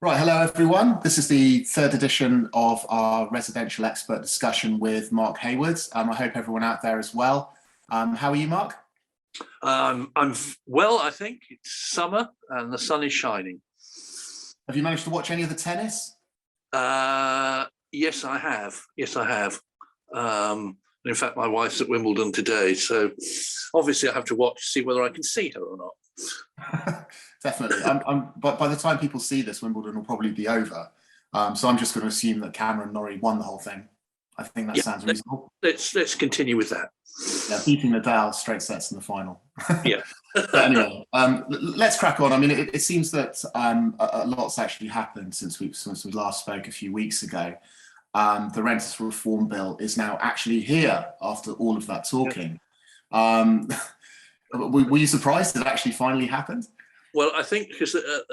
Right, hello everyone. This is the third edition of our residential expert discussion with Mark Hayward. I hope everyone out there is well. How are you, Mark? I'm well, I think. It's summer and the sun is shining. Have you managed to watch any of the tennis? Yes, I have. Yes, I have. In fact, my wife's at Wimbledon today, so obviously I have to watch to see whether I can see her or not. Definitely. But by the time people see this, Wimbledon will probably be over. So I'm just going to assume that Cameron Norrie won the whole thing. I think that sounds reasonable. Let's continue with that. Yeah, beating Nadal straight sets in the final. Yeah. But anyway, let's crack on. I mean, it seems that a lot's actually happened since we last spoke a few weeks ago. The Renters Reform Bill is now actually here after all of that talking. Were you surprised it actually finally happened? Well, I think because the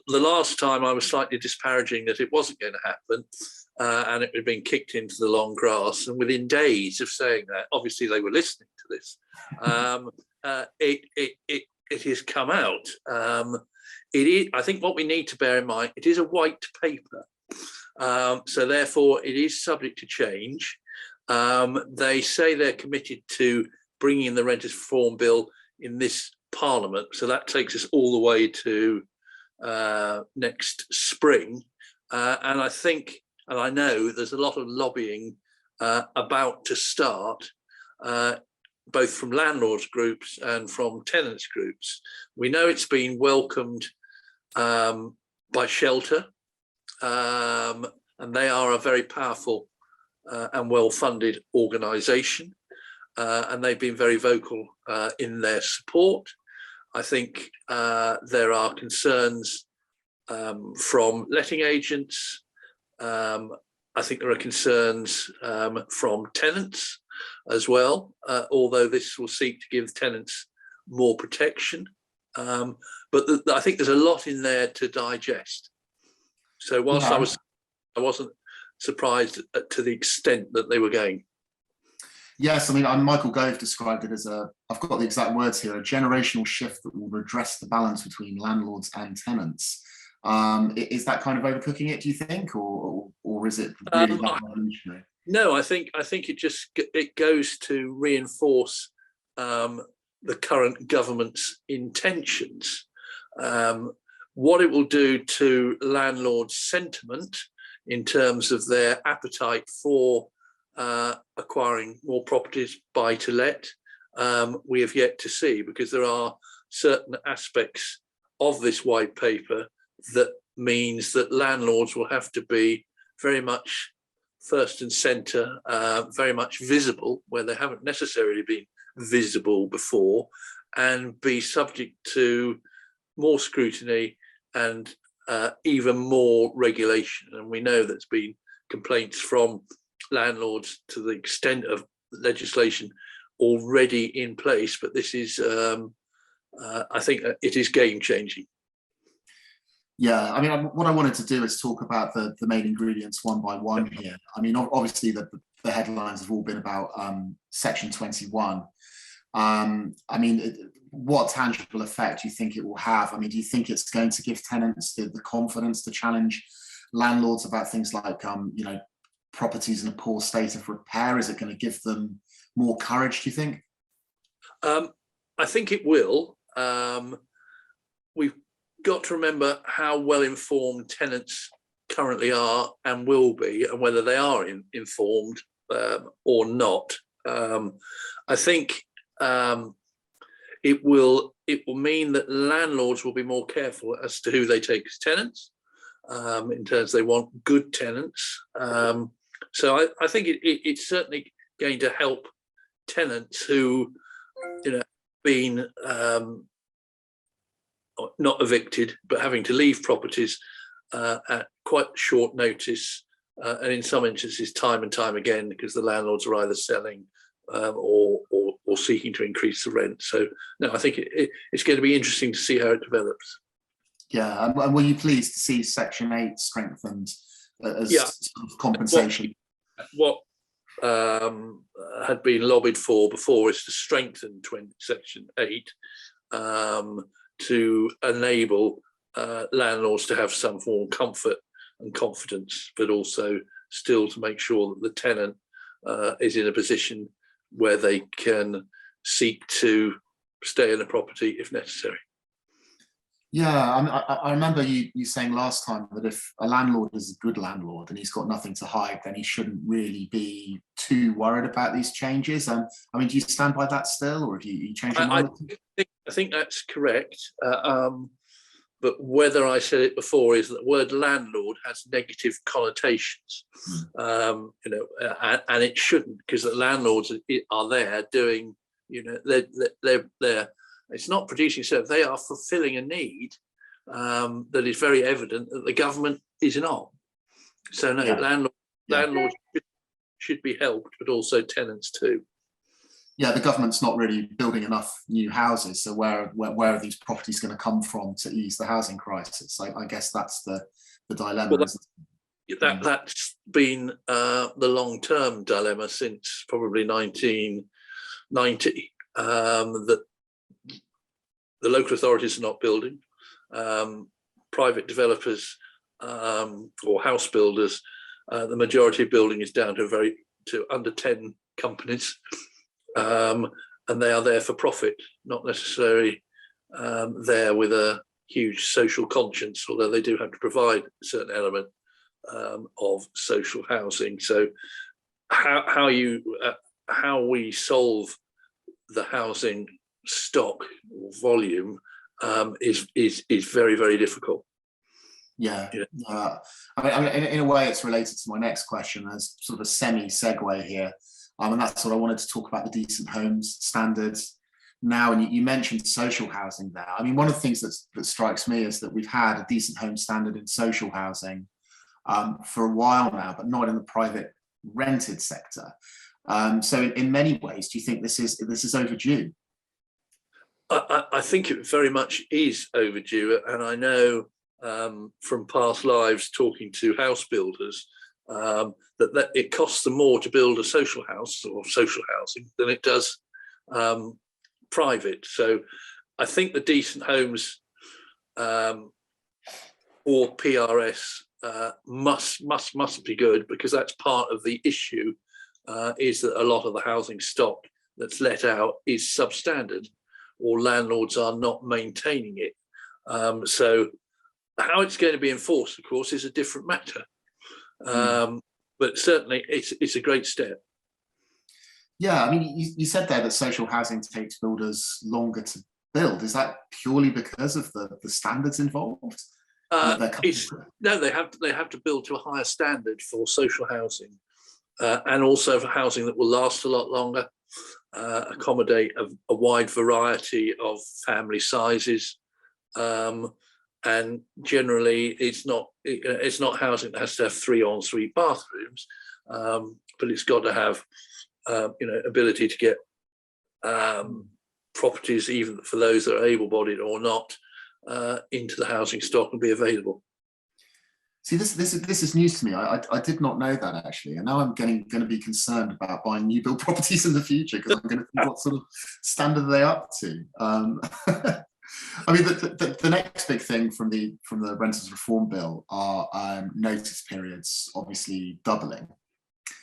last time I was slightly disparaging that it wasn't going to happen and it had been kicked into the long grass. And within days of saying that, obviously they were listening to this, it has come out. It is, I think what we need to bear in mind, it is a white paper. So therefore it is subject to change. They say they're committed to bringing in the Renters Reform Bill in this Parliament, so that takes us all the way to next spring, and I think, and I know there's a lot of lobbying about to start, both from landlords groups and from tenants groups. We know it's been welcomed by Shelter, and they are a very powerful and well-funded organisation, and they've been very vocal in their support. I think there are concerns from letting agents. I think there are concerns from tenants as well, although this will seek to give tenants more protection. But I think there's a lot in there to digest. So whilst I wasn't surprised to the extent that they were going. Yes, I mean, Michael Gove described it as I've got the exact words here, a generational shift that will redress the balance between landlords and tenants. Is that kind of overcooking it, do you think, or is it really that revolutionary? No, I think it goes to reinforce the current government's intentions. What it will do to landlords' sentiment in terms of their appetite for acquiring more properties buy to let, we have yet to see, because there are certain aspects of this white paper that means that landlords will have to be very much first and centre, very much visible where they haven't necessarily been visible before, and be subject to more scrutiny and even more regulation. And we know there's been complaints from landlords to the extent of legislation already in place, but this is, I think it is game changing. Yeah, I mean, what I wanted to do is talk about the main ingredients one by one here. I mean, obviously the headlines have all been about Section 21. I mean, what tangible effect do you think it will have? I mean, do you think it's going to give tenants the confidence to challenge landlords about things like, properties in a poor state of repair? Is it going to give them more courage, do you think? I think it will. We've got to remember how well informed tenants currently are and will be, and whether they are informed or not. I think it will mean that landlords will be more careful as to who they take as tenants, in terms they want good tenants. So I think it's certainly going to help tenants who, been not evicted, but having to leave properties at quite short notice, and in some instances time and time again, because the landlords are either selling or seeking to increase the rent. So no, I think it's going to be interesting to see how it develops. Yeah, and were you pleased to see Section 8 strengthened as sort of compensation? What had been lobbied for before is to strengthen Section 8 to enable landlords to have some form of comfort and confidence, but also still to make sure that the tenant is in a position where they can seek to stay in the property if necessary. Yeah, I remember you saying last time that if a landlord is a good landlord and he's got nothing to hide, then he shouldn't really be too worried about these changes. I mean, do you stand by that still, or have you changed your mind? I think that's correct. But whether I said it before is that the word landlord has negative connotations, and it shouldn't, because the landlords are there doing, they're it's not producing service, they are fulfilling a need that is very evident that the government is not. So no, landlords should be helped, but also tenants too. Yeah, the government's not really building enough new houses, so where are these properties going to come from to ease the housing crisis? I guess that's the dilemma. Well, that's been the long-term dilemma since probably 1990, that the local authorities are not building, private developers or house builders, the majority of building is down to under 10 companies, and they are there for profit, not necessarily there with a huge social conscience, although they do have to provide a certain element of social housing. So how we solve the housing stock or volume is very, very difficult. I mean, in a way, it's related to my next question. There's sort of a semi segue here, and that's what I wanted to talk about, the decent homes standards now. And you mentioned social housing there. I mean, one of the things that strikes me is that we've had a decent home standard in social housing for a while now, but not in the private rented sector. So in many ways, do you think this is overdue? I think it very much is overdue, and I know from past lives talking to house builders that it costs them more to build a social house or social housing than it does private. So I think the decent homes or PRS must be good, because that's part of the issue, is that a lot of the housing stock that's let out is substandard, or landlords are not maintaining it. So how it's going to be enforced, of course, is a different matter. But certainly it's a great step. Yeah, I mean, you said there that social housing takes builders longer to build. Is that purely because of the standards involved? No, they have to build to a higher standard for social housing, and also for housing that will last a lot longer, accommodate a wide variety of family sizes, and generally it's not housing that has to have 3 en-suite bathrooms, but it's got to have ability to get properties, even for those that are able-bodied or not, into the housing stock and be available. See, this is news to me. I did not know that, actually, and now I'm going to be concerned about buying new build properties in the future, because I'm going to think what sort of standard are they up to. I mean, the next big thing from the Renters Reform Bill are notice periods, obviously doubling.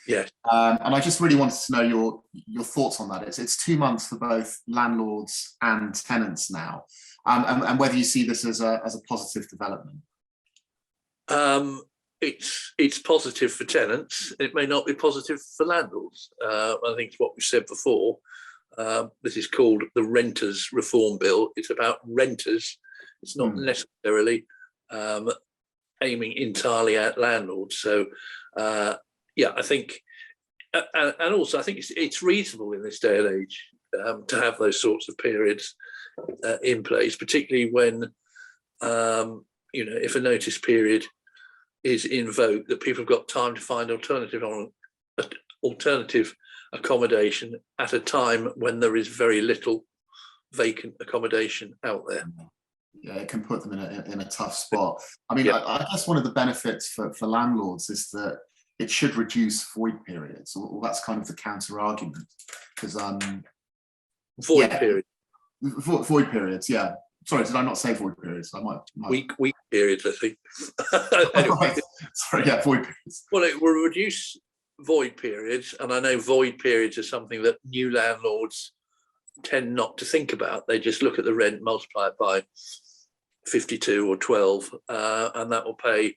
Yes. And I just really wanted to know your thoughts on that. It's 2 months for both landlords and tenants now, and whether you see this as a positive development. It's positive for tenants. It may not be positive for landlords. I think it's what we said before. This is called the Renters Reform Bill. It's about renters. It's not necessarily aiming entirely at landlords. So, I think, and also I think it's reasonable in this day and age to have those sorts of periods in place, particularly when, if a notice period is invoked, that people have got time to find alternative accommodation at a time when there is very little vacant accommodation out there. Yeah, it can put them in a tough spot. I mean, I guess one of the benefits for landlords is that it should reduce void periods, or that's kind of the counter argument, because void periods, yeah. Sorry, did I not say void periods? I might. Week periods, I think. Anyway. Right. Sorry, yeah, void periods. Well, it will reduce void periods, and I know void periods are something that new landlords tend not to think about. They just look at the rent, multiply it by 52 or 12, and that will pay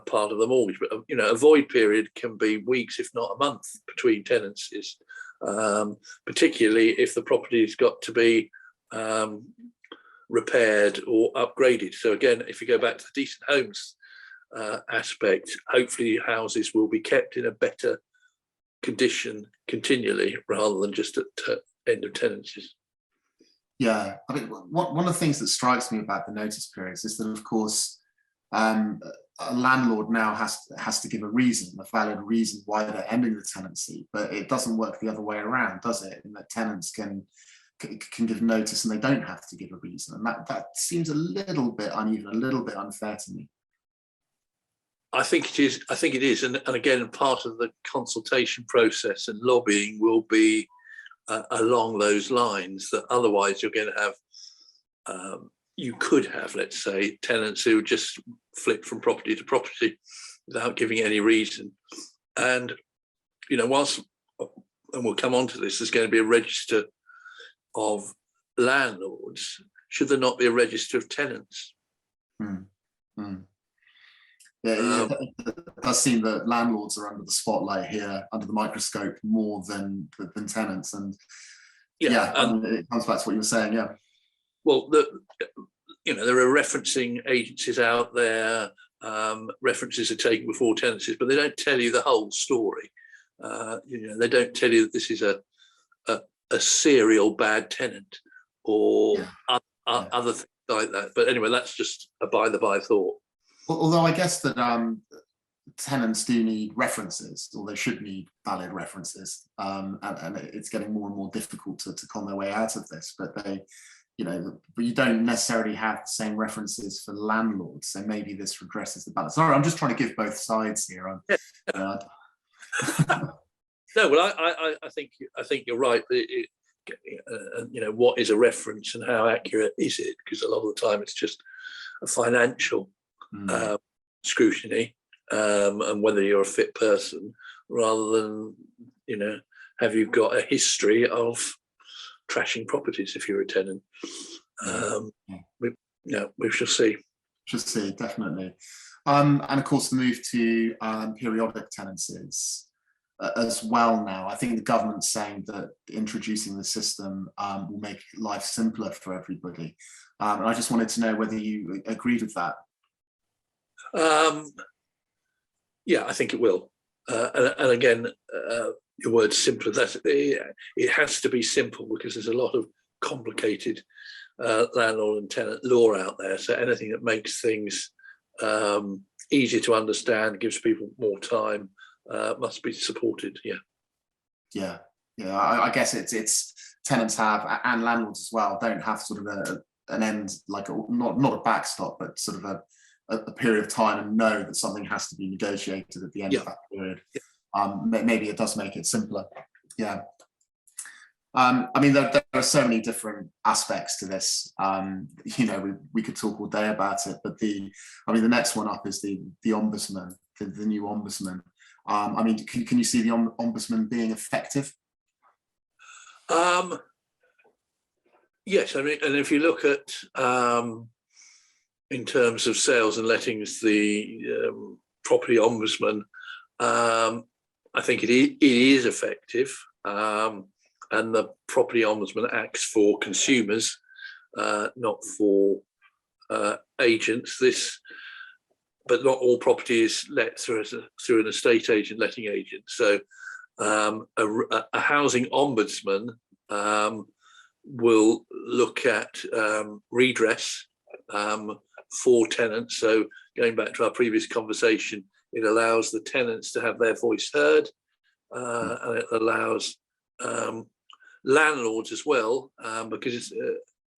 part of the mortgage. But a void period can be weeks, if not a month, between tenancies, particularly if the property's got to be repaired or upgraded. So again, if you go back to the decent homes aspect, hopefully houses will be kept in a better condition continually rather than just at end of tenancies. Yeah, I mean, one of the things that strikes me about the notice periods is that, of course, a landlord now has to give a valid reason why they're ending the tenancy, but it doesn't work the other way around, does it? In that tenants can give notice and they don't have to give a reason, and that seems a little bit uneven, a little bit unfair to me. I think it is, and again, part of the consultation process and lobbying will be along those lines. That otherwise you're going to have, you could have, let's say, tenants who just flip from property to property without giving any reason. And whilst, and we'll come on to this, there's going to be a register of landlords. Should there not be a register of tenants? Yeah, it does seem that landlords are under the spotlight here, under the microscope, more than tenants. And it comes back to what you were saying. Yeah. Well, there are referencing agencies out there. References are taken before tenancies, but they don't tell you the whole story. They don't tell you that this is a serial bad tenant or other things like that. But anyway, that's just a by-the-by thought. Although I guess that tenants do need references, or they should need valid references, and it's getting more and more difficult to con their way out of this. But but you don't necessarily have the same references for landlords, so maybe this regresses the balance. Sorry, I'm just trying to give both sides here. No, well, I think you're right. What is a reference and how accurate is it? Because a lot of the time it's just a financial scrutiny, and whether you're a fit person, rather than have you got a history of trashing properties if you're a tenant. We shall see. Shall see, definitely. And of course the move to periodic tenancies as well now. I think the government's saying that introducing the system will make life simpler for everybody. And I just wanted to know whether you agreed with that. Yeah, I think it will. And again, your word simpler, it has to be simple because there's a lot of complicated landlord and tenant law out there. So anything that makes things easier to understand, gives people more time, must be supported. Yeah. I guess it's tenants have, and landlords as well, don't have sort of an end, like not a backstop, but sort of a period of time, and know that something has to be negotiated at the end of that period. Maybe it does make it simpler. Yeah. I mean, there are so many different aspects to this. We could talk all day about it, but the next one up is the ombudsman, the new ombudsman. I mean, can you see the ombudsman being effective? Yes, I mean, and if you look at in terms of sales and lettings, the property ombudsman, I think it is effective, and the property ombudsman acts for consumers, not for agents. But not all property is let through an estate agent, letting agent. So a housing ombudsman will look at redress for tenants. So going back to our previous conversation, it allows the tenants to have their voice heard, and it allows landlords as well, because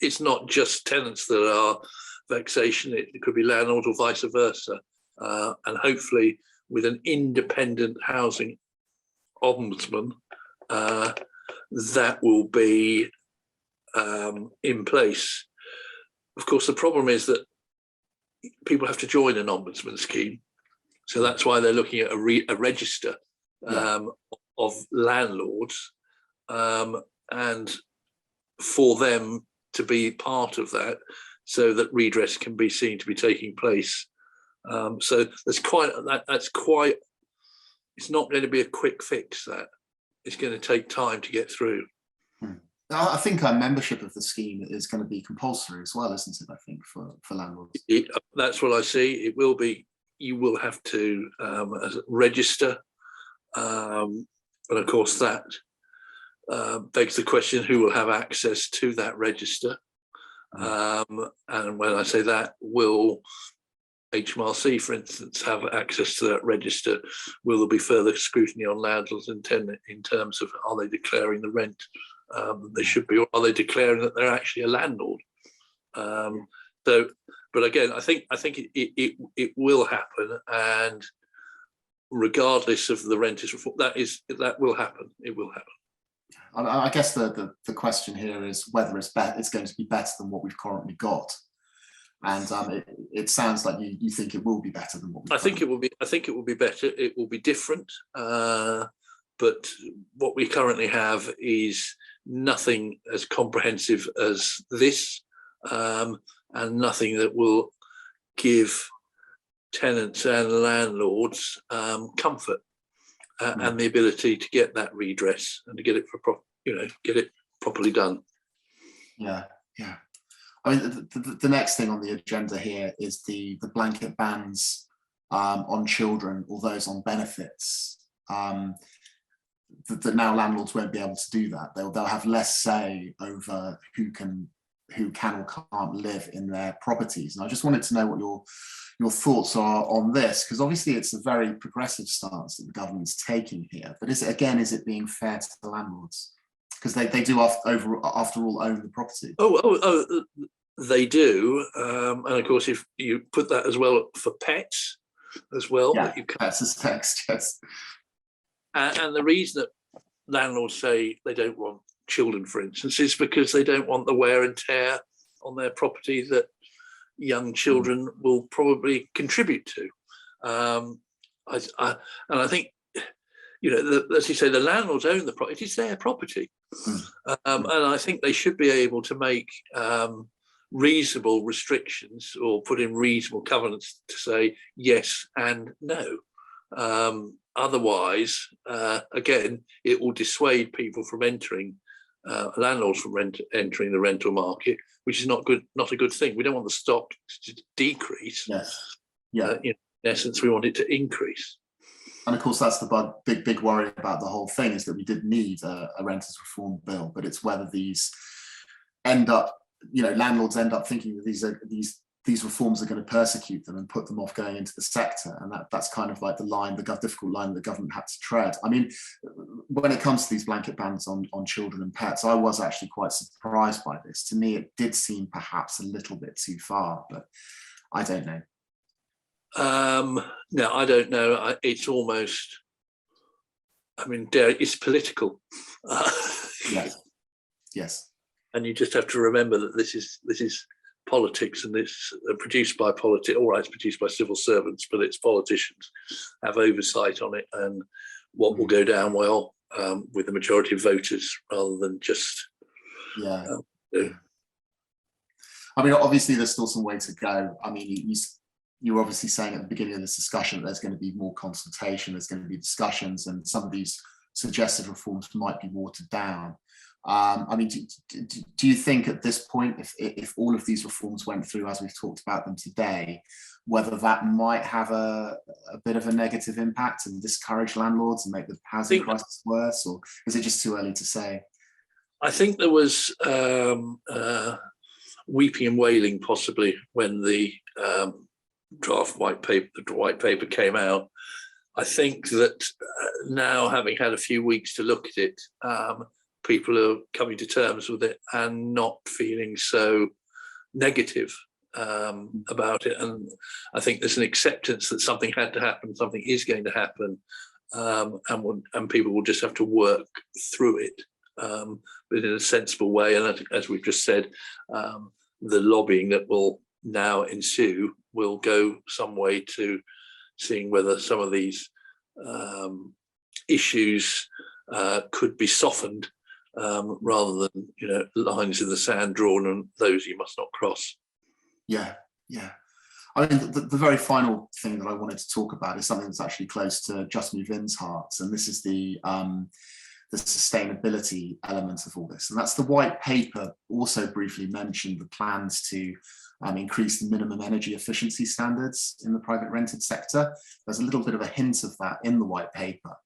it's not just tenants that are vexation, it could be landlords or vice versa. And hopefully with an independent housing ombudsman, that will be in place of course, the problem is that people have to join an ombudsman scheme. So that's why they're looking at a register of landlords, and for them to be part of that, so that redress can be seen to be taking place. So that's quite. It's not going to be a quick fix. That it's going to take time to get through. I think our membership of the scheme is going to be compulsory as well, isn't it? I think for landlords. That's what I see. It will be. You will have to register, and of course that begs the question: who will have access to that register? And when I say that, will HMRC, for instance, have access to that register? Will there be further scrutiny on landlords in terms of, are they declaring the rent that they should be, or are they declaring that they're actually a landlord? But again, I think it will happen, and regardless of the renters reform, that will happen. It will happen. I guess the question here is whether it's going to be better than what we've currently got, and it sounds like you think it will be better than what we've got. I think it will be better. It will be different, but what we currently have is nothing as comprehensive as this, and nothing that will give tenants and landlords comfort. And the ability to get that redress and to get it get it properly done. Yeah. I mean, the next thing on the agenda here is the blanket bans on children or those on benefits. That now landlords won't be able to do that. They'll have less say over who can or can't live in their properties. And I just wanted to know what your thoughts are on this, because obviously it's a very progressive stance that the government's taking here. But is it being fair to the landlords? Because they do after all own the property. Oh, they do. And of course, if you put that as well for pets as well. Yeah, pets as text, yes. And the reason that landlords say they don't want children, for instance, is because they don't want the wear and tear on their property that young children will probably contribute to. And I think, as you say, the landlords own the property. It is their property. And I think they should be able to make reasonable restrictions or put in reasonable covenants to say yes and no. Otherwise, again, it will dissuade people from entering, landlords from entering the rental market, which is not a good thing. We don't want the stock to decrease. Yes. Yeah. In essence, we want it to increase. And of course, that's the big worry about the whole thing, is that we did need a renters reform bill, but it's whether these landlords end up thinking that these reforms are going to persecute them and put them off going into the sector. And that's kind of like the difficult line the government had to tread. I mean, when it comes to these blanket bans on children and pets, I was actually quite surprised by this. To me, it did seem perhaps a little bit too far, but I don't know. No, I don't know. It's almost, it's political. Yes. And you just have to remember that this is politics, and it's produced by politics. All right, it's produced by civil servants, but it's politicians have oversight on it, and what will go down well with the majority of voters, rather than just. I mean, obviously, there's still some way to go. I mean, you were obviously saying at the beginning of this discussion that there's going to be more consultation, there's going to be discussions, and some of these suggested reforms might be watered down. I mean, do you think at this point, if all of these reforms went through as we've talked about them today, whether that might have a bit of a negative impact and discourage landlords and make the housing crisis worse, or is it just too early to say? I think there was weeping and wailing possibly when the draft white paper came out. I think that now, having had a few weeks to look at it, people are coming to terms with it and not feeling so negative about it. And I think there's an acceptance that something had to happen, something is going to happen, and people will just have to work through it, but in a sensible way. And as we've just said, the lobbying that will now ensue will go some way to seeing whether some of these issues could be softened, rather than, you know, lines in the sand drawn and those you must not cross. Yeah, yeah. I mean, the very final thing that I wanted to talk about is something that's actually close to Just Move In's heart, and this is the sustainability element of all this. And that's the white paper also briefly mentioned the plans to increase the minimum energy efficiency standards in the private rented sector. There's a little bit of a hint of that in the white paper.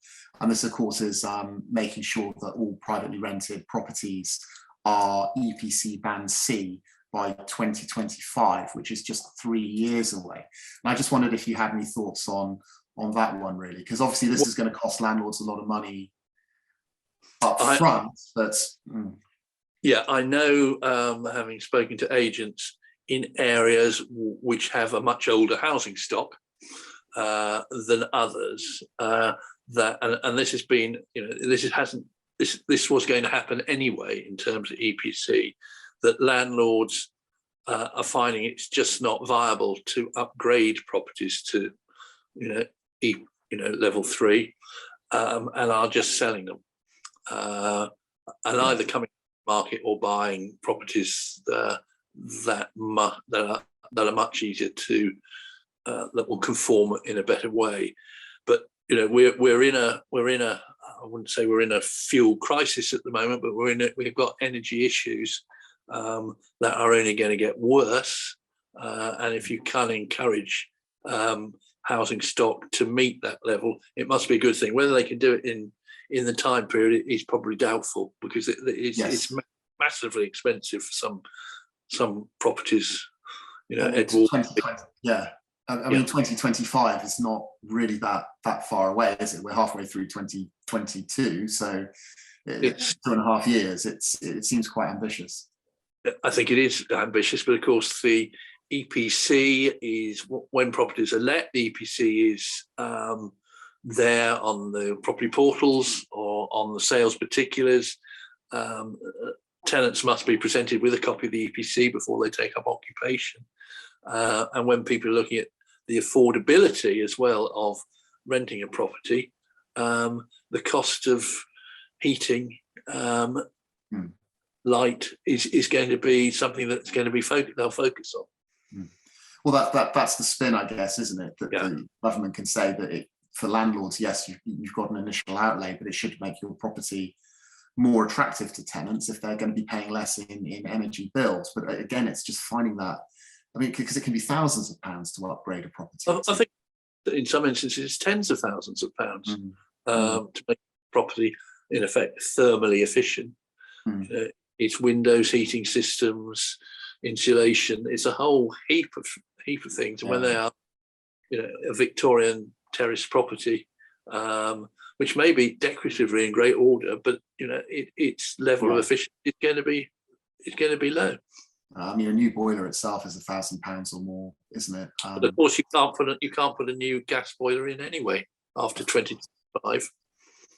And this, of course, is making sure that all privately rented properties are EPC Band C by 2025, which is just 3 years away. And I just wondered if you had any thoughts on that one, really, because obviously this is going to cost landlords a lot of money up front. But yeah, I know, having spoken to agents in areas which have a much older housing stock than others, that and this has been, you know, this was going to happen anyway in terms of EPC, that landlords are finding it's just not viable to upgrade properties to, you know, level 3, and are just selling them, and either coming to the market or buying properties that are much easier to that will conform in a better way. But you know, we're in a I wouldn't say we're in a fuel crisis at the moment, but we've got energy issues that are only going to get worse, and if you can encourage housing stock to meet that level, it must be a good thing. Whether they can do it in the time period is probably doubtful, because it's massively expensive for some properties. You know, I mean, 2025 is not really that far away, is it? We're halfway through 2022, so it's 2.5 years. It seems quite ambitious. I think it is ambitious, but of course the EPC is, when properties are let, the EPC is there on the property portals or on the sales particulars. Tenants must be presented with a copy of the EPC before they take up occupation. And when people are looking at the affordability as well of renting a property, the cost of heating, light is going to be something that's going to be they'll focus on. Well, that's the spin, I guess, isn't it? That the government can say that for landlords, yes, you've got an initial outlay, but it should make your property more attractive to tenants if they're going to be paying less in energy bills. But again, it's just finding that, I mean, because it can be thousands of pounds to upgrade a property. I think in some instances it's tens of thousands of pounds to make property in effect thermally efficient. It's windows, heating systems, insulation. It's a whole heap of things. And when they are, you know, a Victorian terrace property, which may be decoratively in great order, but you know, its level of efficiency is going to be low. I mean, a new boiler itself is £1,000 or more, isn't it? But of course, you can't put a new gas boiler in anyway after 2025.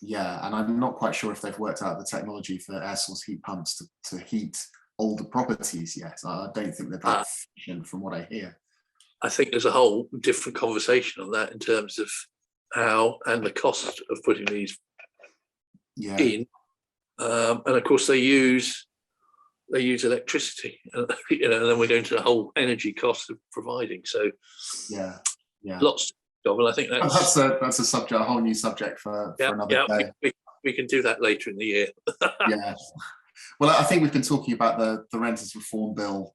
Yeah, and I'm not quite sure if they've worked out the technology for air source heat pumps to heat older properties yet. I don't think they're that efficient, from what I hear. I think there's a whole different conversation on that in terms of how and the cost of putting these in, and of course they use electricity, you know, and then we're going to the whole energy cost of providing. So lots of, and I think that's a subject, a whole new subject for another day. We can do that later in the year. Well, I think we've been talking about the Renters Reform Bill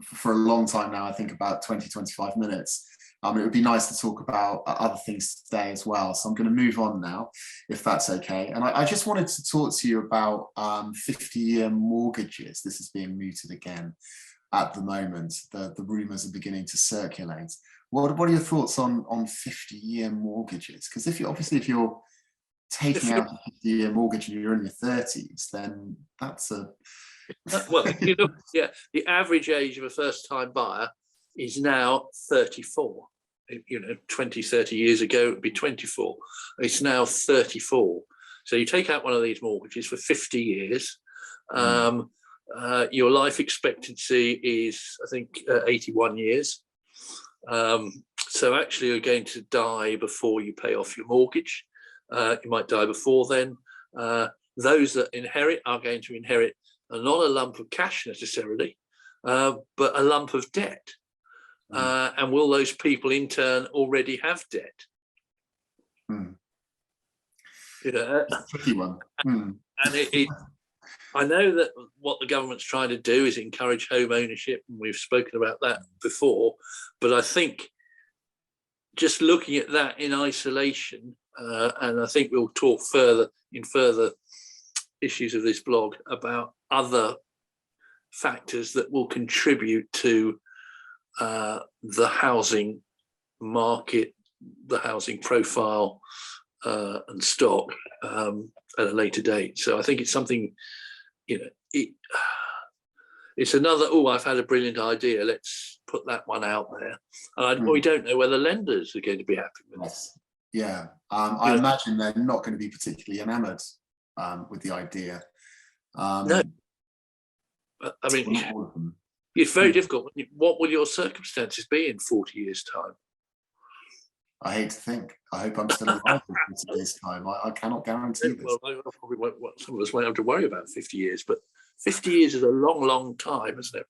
for a long time now. I think about 20-25 minutes. It would be nice to talk about other things today as well. So I'm going to move on now, if that's okay. And I just wanted to talk to you about 50-year mortgages. This is being mooted again at the moment. The rumours are beginning to circulate. What are your thoughts on 50-year mortgages? Because if you're taking out a 50-year mortgage and you're in your 30s, then that's a well, you know, the average age of a first-time buyer is now 34. You know, 20-30 years ago it would be 24. It's now 34. So you take out one of these mortgages for 50 years. your life expectancy is, I think, 81 years. So actually you're going to die before you pay off your mortgage. You might die before then. Those that inherit are going to inherit not a lump of cash necessarily, but a lump of debt. And will those people in turn already have debt? You know, tricky one. And I know that what the government's trying to do is encourage home ownership, and we've spoken about that before. But I think just looking at that in isolation, and I think we'll talk further in further issues of this blog about other factors that will contribute to the housing market, the housing profile and stock at a later date. So I think it's something, you know, it's another, oh, I've had a brilliant idea, let's put that one out there. And we don't know whether lenders are going to be happy with this. Yeah, I imagine they're not going to be particularly enamoured with the idea. No, I mean, it's very difficult. What will your circumstances be in 40 years' time? I hate to think. I hope I'm still alive in 50 years' time. I cannot guarantee this. Well, I probably won't, some of us won't have to worry about 50 years, but 50 years is a long, long time, isn't it?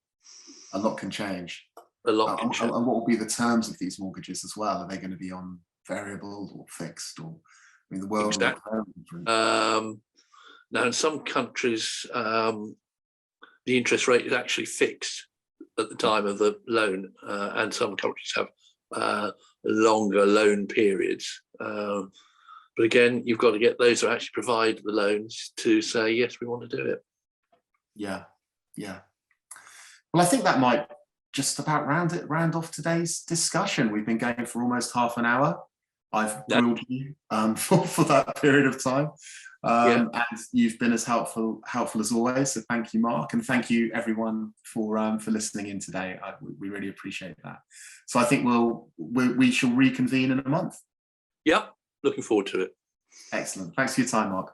A lot can change. A lot can change. And what will be the terms of these mortgages as well? Are they going to be on variable or fixed? Or, I mean, the world exactly. will look very different. Now, in some countries, the interest rate is actually fixed at the time of the loan, and some countries have longer loan periods. But again, you've got to get those who actually provide the loans to say, yes, we want to do it. Yeah, yeah. Well, I think that might just about round off today's discussion. We've been going for almost half an hour. I've grilled you for that period of time. And you've been as helpful as always. So thank you, Mark, and thank you everyone for listening in today. We really appreciate that. So I think we shall reconvene in a month. Yep, looking forward to it. Excellent. Thanks for your time, Mark.